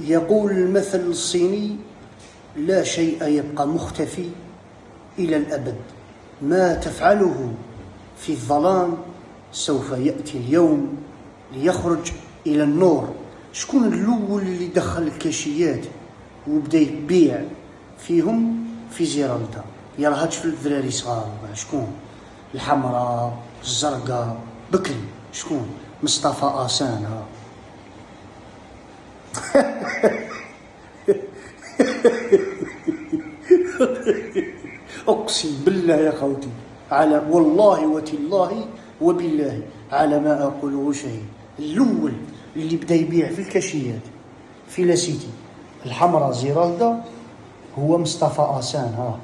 يقول المثل الصيني: لا شيء يبقى مختفي إلى الأبد، ما تفعله في الظلام سوف يأتي اليوم ليخرج إلى النور. شكون الأول اللي دخل الكاشيات وبدا يبيع فيهم في زيرالدا؟ يلا هاد شوف الدراري صغار، شكون؟ الحمراء، الزرقاء، بكري، شكون؟ مصطفى آسان. أقسم بالله يا خوتي، على والله وتالله وبالله على ما أقوله شهيد، الأول اللي بدا يبيع في الكاشيات في لاسيتي الحمراء زيرالدا هو مصطفى آسان.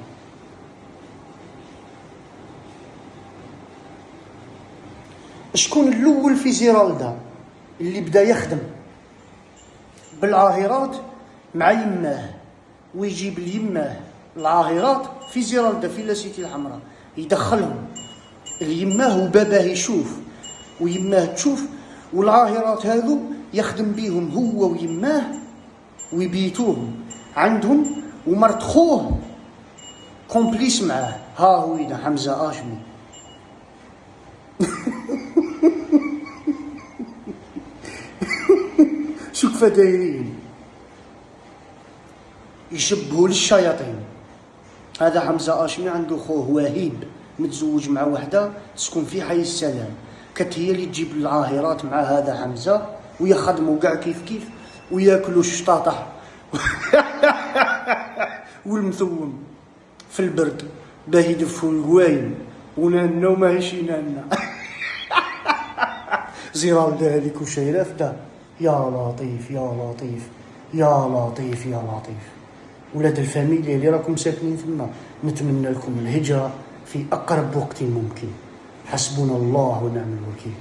شكون الأول في زيرالدا اللي بدا يخدم بالعاهرات مع يماه، ويجيب اليماه العاهرات في زيرالدا في لاسيتي الحمراء، يدخلهم اليماه وباباه يشوف ويماه تشوف، والعاهرات هذو يخدم بيهم هو ويماه ويبيتوهم عندهم، ومرت خوه كومبليس معاه. ها هو إذا حمزة آشمي. شو كيف دايرين يشبهوا للشياطين. هذا حمزة آشمي عنده خوه وهيب متزوج مع وحده تسكن في حي السلام، كانت هي اللي تجيب العاهرات مع هذا حمزة ويخدموا كاع كيف كيف وياكلوا الشطاطح والمثوم في البرد باه يدفوا القوايم ونانا وما هيشينا لنا. زيرالدا هذيك وشايره فدا. يا لطيف يا لطيف يا لطيف يا لطيف. ولاد الفاميليا اللي راكم ساكنين ثم، نتمنى لكم الهجرة في أقرب وقت ممكن. حسبنا الله ونعم الوكيل.